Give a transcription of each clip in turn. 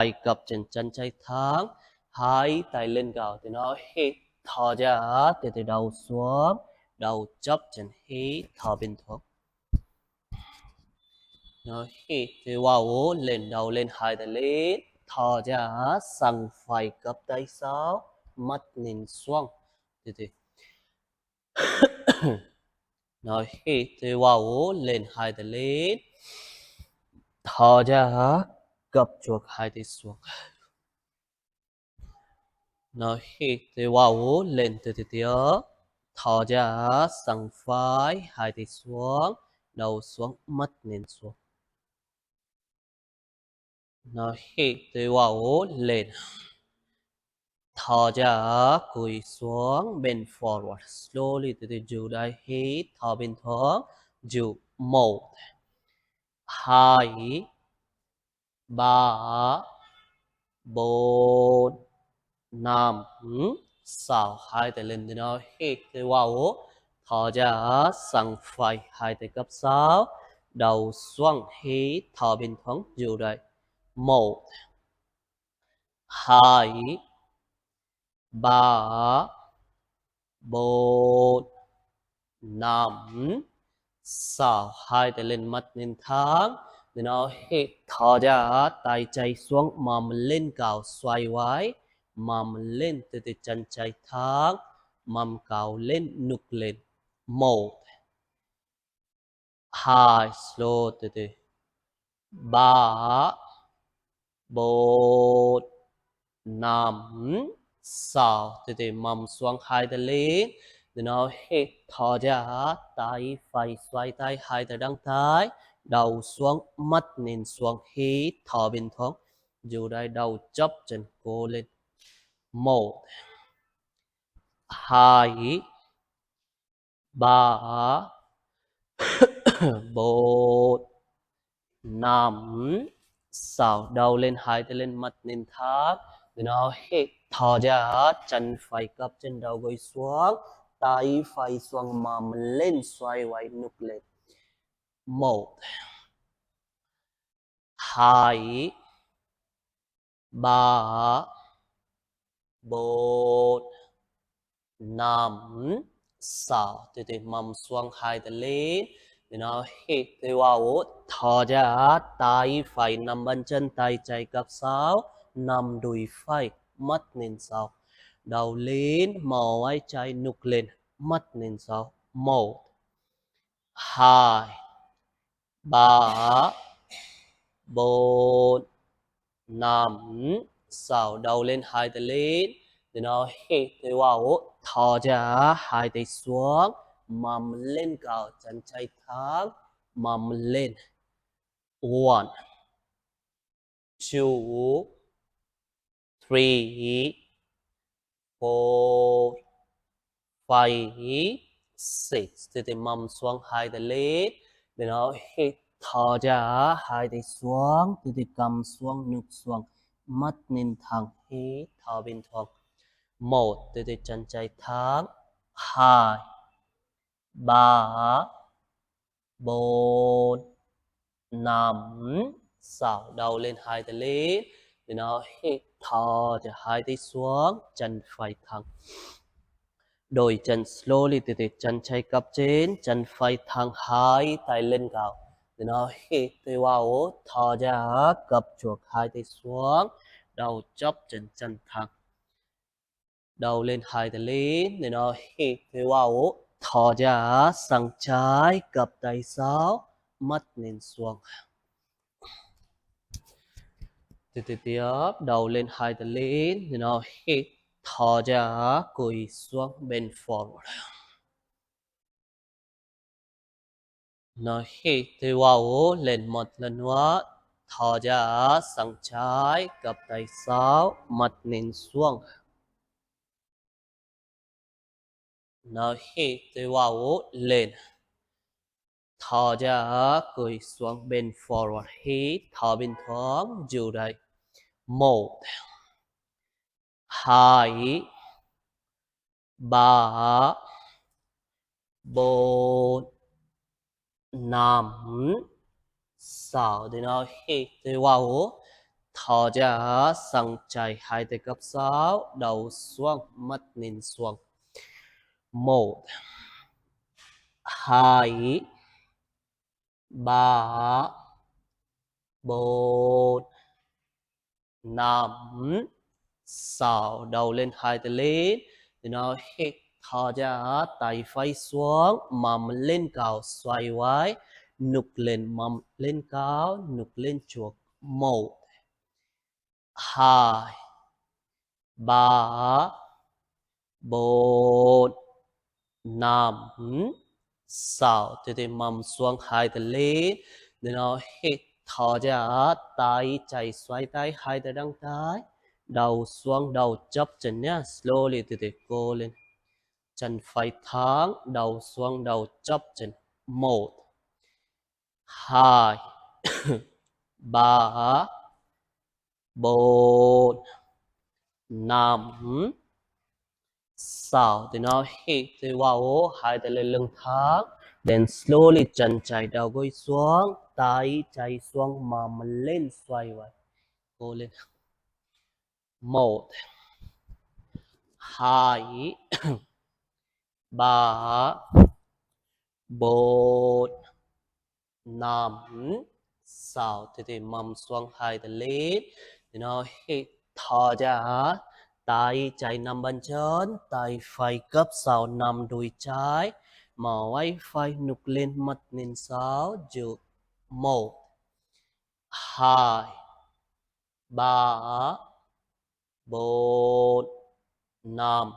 phải cập trên chân trái tháng, hai tay lên cao thì nó hít thở ra từ đầu xuống, đầu chấp trên hít thở bên thuốc. Nó hít thì wow lên đầu lên hai tay lên, thở ra sang phải cập tay sau, mắt nhìn xuống. Thì nó hít thì wow lên hai tay lên, thở ra cập chuột hai tay xuống. Nó hít thì wow lên từ từ từ thở ra sang phải hai tay xuống, đầu xuống, mắt nhìn xuống. Nó hít thì wow lên, thở ra cúi xuống, bend forward slowly từ từ dù đây hít thở bên thuốc dù 1 2 3 4 5 6 hai tay lên thì nó hít thì wow thở ra sang phải hai tay cấp 6 đầu xuống hít thở bên thuốc dù đây 1 2 3 4 5 6 hai tay lên mắt lên thắng thì nó hít thở ra tay chạy xuống mà mình lên cao xoay quái mà mình lên từ từ chân chạy thắng mà mình cao lên nục lên 1 2 slow từ từ 3 4 5 6 từ từ mầm xuống hai tay lên thì nó hít thở ra tay phải xoay tay hai tay đăng thái đầu xuống mắt nhìn xuống hít thở bình thường dù đây đầu chấp chân cô lên 1 2 3 4 5 6 đầu lên hai tay lên mắt nhìn thấp thì nó hít thở ra chân phải cặp chân đầu gối xuống tay phải xuống mà mình lên xoay quay nục lên 1 2 3 4 5 6 từ từ mầm xuống hai tay lên thì nó hít thì wow thở ra tay phải nằm bên chân tay chạy cặp 6 nằm đùi phải mắt nhìn sau đầu lên màu ai chạy nục lên mắt nhìn sau 1 2 3 4 5 6 đầu lên hai tay lên thì nó hít thì wow thở ra hai tay xuống mà mình lên cao chân chạy thẳng mà mình lên 1 2 3 4 5 6 từ từ mầm xuống hai tay lên thì nó hít thở ra hai tay xuống từ từ cầm xuống nút xuống mắt nhìn thẳng hít thở bình thường 1 từ từ chân chạy thẳng 2 3 4 5 6 đầu lên hai tay lên thì nó hít thở cho hai tay xuống chân phải thẳng đổi chân slowly từ từ chân chạy cặp trên chân phải thẳng hai tay lên cao thì nó hít thì wow thở ra cặp chuột hai tay xuống đầu chấp chân chân thẳng đầu lên hai tay lên thì nó hít thì wow thở ra sang trái cặp tay sau mắt nhìn xuống từ từ tiếp đầu lên hai tay lên thì nó hít thở ra cúi xuống bên forward nó hít thì wow lên một lần nữa thở ra sang trái cặp tay sau mắt nhìn xuống nó hít thì wow lên thở ra cúi xuống bên forward hít thở bình thường dù đây 1 2 3 4 5 6 thì nó hít thì wow thò ra sang chạy hai tay gấp sáu đầu xuống mắt nhìn xuống. 1 2 3 4 5 6 đầu lên hai tay lên thì nó hít thở ra tay phải xuống mầm lên cao xoay vai nục lên mầm lên cao nục lên chuột 1 2 3 4 5 6 thì mầm xuống hai tay lên thì nó hít thở ra tay chạy xoay tay hai tay đăng tay đầu xuống đầu chấp chân nhá slowly thì cô lên chân phải thẳng đầu xuống đầu chấp chân 1 2 3 4 5 6 thì nó hít thì wow hai tay lên lưng thẳng then slowly chân chạy đầu gối xuống tay chạy xuống mà mình lên xoay vậy cô lên 1 2 3 4 5 6 thì mầm xuống hai tay lên thì nó hít thở ra tay trái nằm bên chân tay phải gấp sau nằm đùi trái mở vai phải nục lên mặt lên sáu giữ 1 2 3 4 5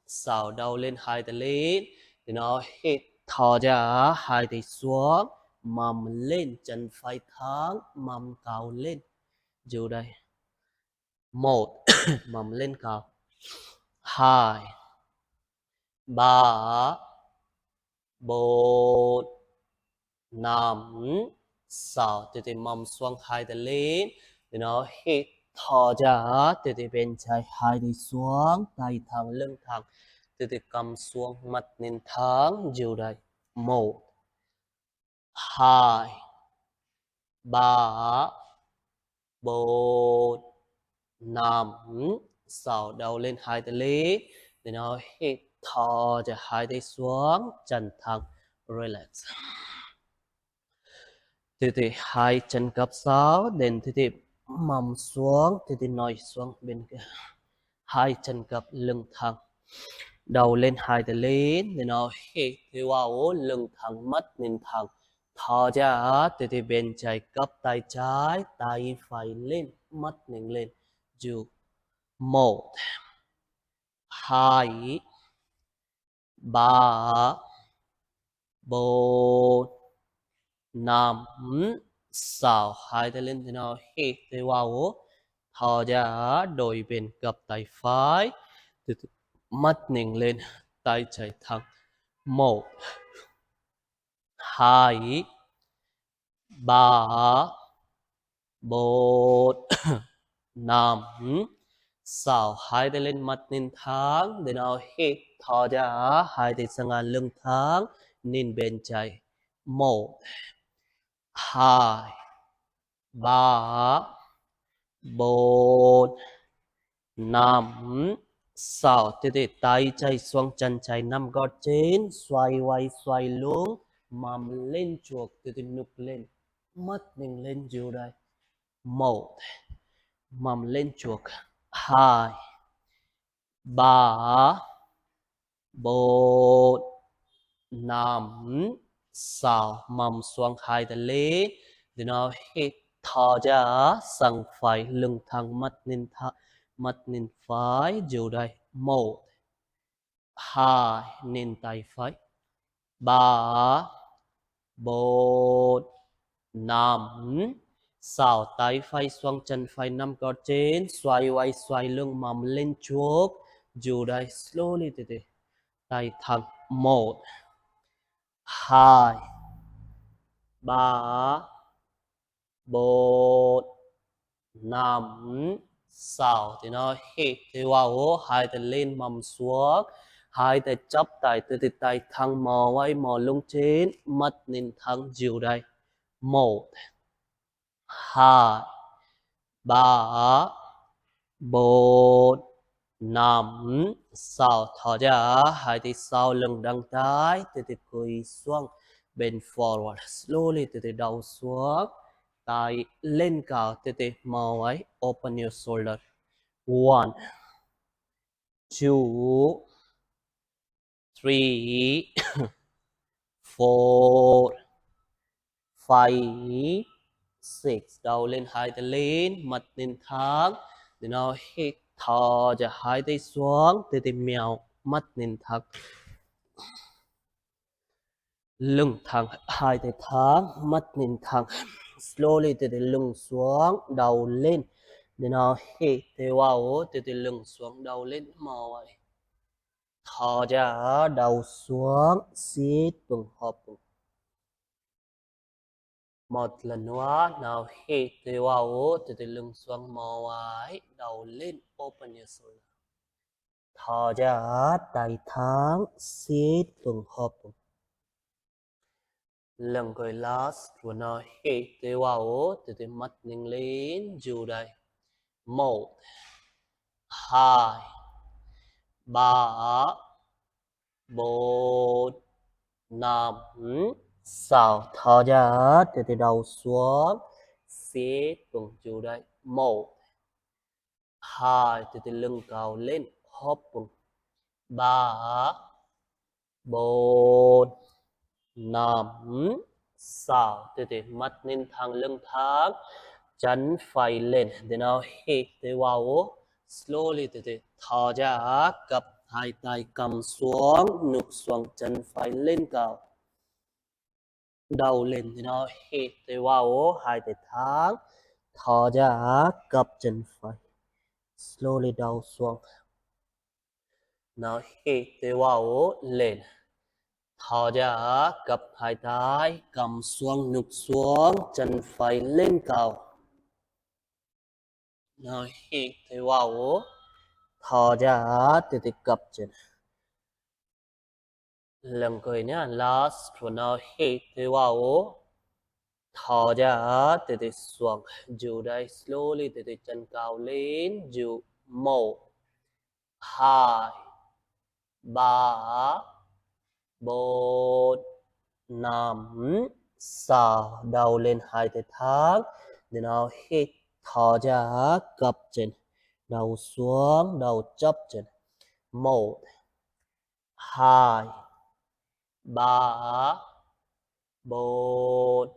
6 đầu lên hai tay lên thì nó hít thở ra hai tay xuống mầm lên chân phải thẳng mầm cao lên giữ đây 1 mầm lên cao 2 3 4 5 6 thì mầm xuống hai tay lên thì nó hít thở ra thì bên trái hai tay xuống tay thẳng lưng thẳng thì cầm xuống mặt nhìn thẳng giữ đây 1 2 3 4 5 6 đầu lên hai tay lên thì nó hít thở ra hai tay xuống chân thẳng relax thì hai chân gập sáu đến thì mầm xuống thì nói xuống bên kia hai chân gập lưng thẳng đầu lên hai tay lên thì nó hít thì wow lưng thẳng mắt nhìn thẳng thở ra thì bên trái gập tay trái tay phải lên mắt nhìn lên dù 1 2 3 4 5 6 hai tay lên thì nó hít thì wow thở ra đôi bên gập tay phải từ mắt nhìn lên tay trái thẳng 1 2 3 4 5 6 hai tay lên mặt nhìn thẳng để nó hít thở ra hai tay sang ngang lưng thẳng nhìn bên trái 1 2 3 4 5 6 thì tay chạy xuống chân chạy nằm gót trên xoay quay xoay lưng mầm lên chuột thì nục lên mắt mình lên dưới đây 1 mầm lên chuột 2 3 4 5 6 mầm xuống hai tay lên thì nó hít thở ra sang phải lưng thẳng mắt nhìn phải dưới đây 1 2 nhìn tay phải 3 4 5 6 tay phải xuống chân phải nằm gót trên xoay quay xoay lưng mầm lên chuốc dù đây slowly từ từ tay thẳng 1 2 3 4 5 6 thì nó hít thì wow hai tay lên mầm xuống hai tay chấp tay từ từ tay thẳng mò quay mò lưng trên mắt nhìn thẳng dịu đây 1 2 ba bốn năm sáu, thở ra, hai tay sau lưng đằng trái, từ từ cúi xuống, bend forward slowly, từ từ đầu xuống, tay lên cao, từ từ mở ấy, open your shoulder. One, two, three, four, five, six. Đầu lên, hai tay lên, mặt lên thẳng. Then now hít thở ra, hai tay xuống, từ từ mèo, mắt lên thẳng. Lưng thẳng, hai tay thẳng, mắt lên thẳng. Slowly từ từ lưng xuống, đầu lên. Then now hít thở vào, từ từ lưng xuống, đầu lên, mò vậy. Thở ra, đầu xuống, siết bụng hộp bụng. Một lần nữa, nào hít thở vào, từ từ lưng xuống, mò vậy, đầu lên, open your shoulder. Thở ra, tay thẳng, siết bụng hộp bụng. Lần cuối last, rồi nào hít thở vào, từ từ mắt nhìn lên, dù đây. 1, 2, 3, 4, 5, 6. Thở ra, từ từ đầu xuống, siết bụng dù đây. 1, 2, từ từ lưng cao lên, hóp bụng. 3, 4, 5, 6. Từ từ mắt lên thẳng, lưng thẳng, chân phải lên. Then now hít thở vào, slowly từ từ thở ra, gập hai tay cầm xuống, ngực xuống, chân phải lên cao. Đầu lên, thì nó hít thở vào, hai tay thẳng, thở ra, gập chân phải. Slowly đầu xuống. Nào hít thở vào, lên. Thở ra, gập hai tay, cầm xuống, ngực xuống, chân phải lên cao. Nào hít thở vào, thở ra, từ từ gập chân. Lần cuối nhé, last, rồi nào hít thở vào, thở ra, từ từ xuống, dù đây, slowly, từ từ chân cao lên, dù. 1, 2, 3, 4, 5, 6. Đầu lên, hai tay thẳng. Then now hít, thở ra, gập chân. Đầu xuống, đầu chấp chân. 1, 2, 3, 4,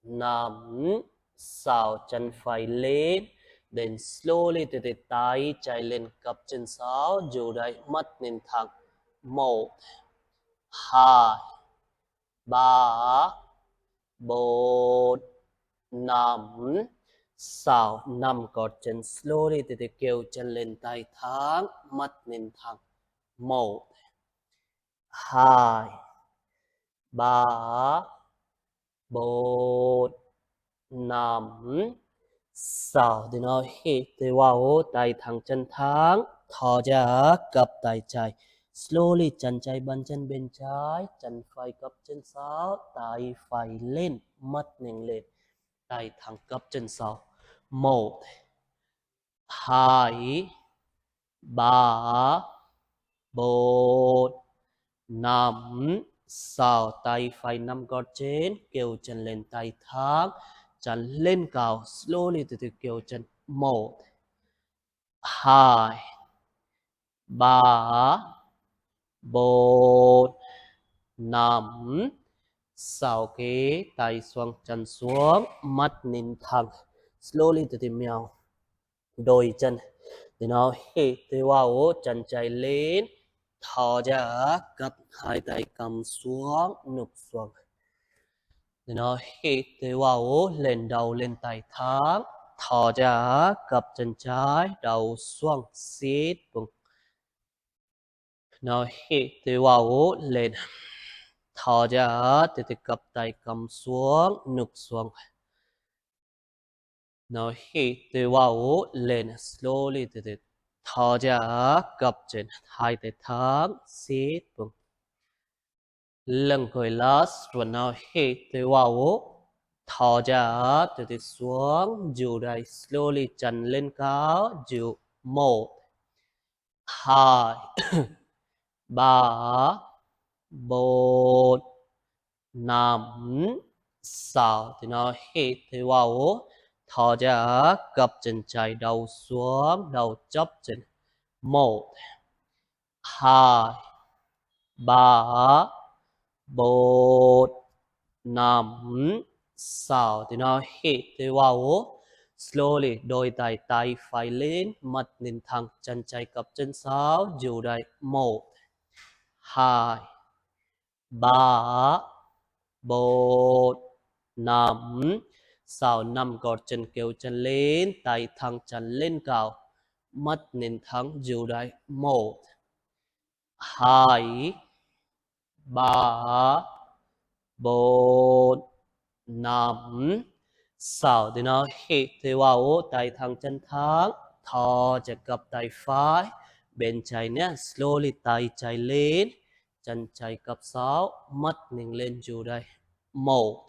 5, 6. Chân phải lên. Then slowly từ từ tay chạy lên, gập chân 6. Dù đây, mắt nhìn thẳng. 1, 2, 3, 4, 5, 6. Nằm cột chân, slowly từ từ kêu chân lên, tay thẳng, mắt nhìn thẳng. 1, 2, 3, 4, 5, 6. Then now hít thở vào, tay thẳng, chân thẳng, thở ra, gập tay trái. Slowly chân trái bàn chân bên trái, chân phải gập chân sau, tay phải lên, mắt nhìn lên, tay thẳng gập chân sau. 1, 2, 3, 4, 5, 6. Tay phải nằm gót trên, kêu chân lên, tay thẳng, chân lên cao, slowly từ từ kêu chân. 1, 2, 3, 4, 5, 6. Kế tay xoang chân xuống, mắt nhìn thẳng, slowly từ từ mèo đôi chân. Thì nó hít thở vào, chân chạy lên, thở ra, gập hai tay cầm xuống, ngực xuống. Thì nó hít thở vào, lên đầu lên tay thẳng, thở ra, gập chân trái, đầu xuống, siết bụng. Nó hít thở vào, lên, thở ra, từ từ gập tay cầm xuống, ngực xuống. Nó hít thở vào, lên, slowly từ từ thở ra, gập chân, hai tay thẳng, siết bụng. Lần cuối last, rồi nào hít thở vào, thò ra từ từ xuống, dù đây slowly trần lên cao, dù 1 2 3 4 5 6 thì nó hít thì wow, thò ra gập chân trái đầu xuống, đầu chấp chân 1 2 3 4 5 6 thì nó hít thì wow, slowly đôi tay phải lên, mặt nhìn thẳng, chân trái cặp chân sau, dù đây 1 2 3 4 5 6 5 gọt chân kéo chân lên, tay thẳng chân lên cao, mắt nhìn thẳng, dù đây 1 2 3 4 5 6 thì nó hít thì wow, tay thẳng chân thẳng, thòจะกับtay phải bên trái nhé, slowly tay trái lên, chân tráiกับsau, mắt nhìn lên dù đây 1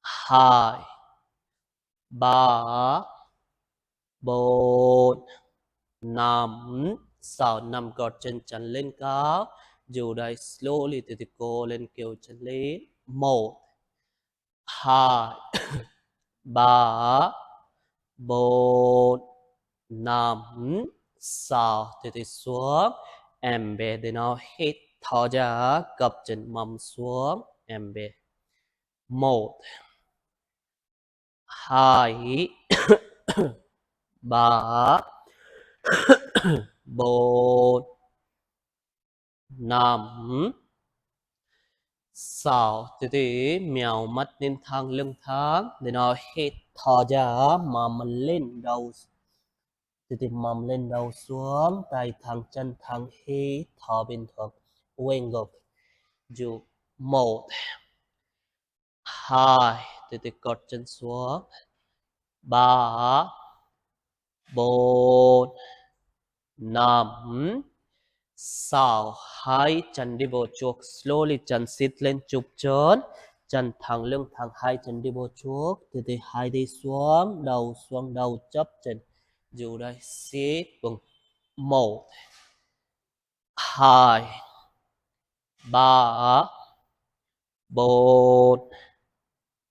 2 3 4 5 6 5 gọt chân chắn lên cao, dù đây slowly từ từ cô lên kêu chân lên 1 2 3 4 5 6 từ từ xuống, em bé để nó hít thở ra, gập chân mông xuống, em bé 1 2 3 4 5 6 từ từ mèo mắt lên thẳng lưng thẳng để nó hít thở ra, mà mình lên đầu từ từ mầm lên đầu xuống, tay thẳng chân thẳng, hít thở bình thường, quên ngược dù 1 2 từ từ cột chân xuống, 3 4 5 6 hai chân đi bộ chuộc, slowly chân sit lên chụp chân, chân thẳng lưng thẳng, hai chân đi bộ chuộc, từ từ hai đi xuống, đầu chấp chân, dù đây sit vững 1 2 3 4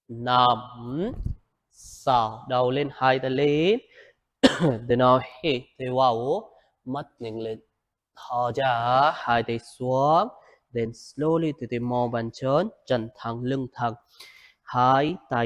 5 6 đầu lên, hai tay lên để nó hít thì wow, mắt nhìn lên, thở ra, hai tay xuống, then slowly từ từ mò bàn chân, chân thẳng lưng thẳng, hai tay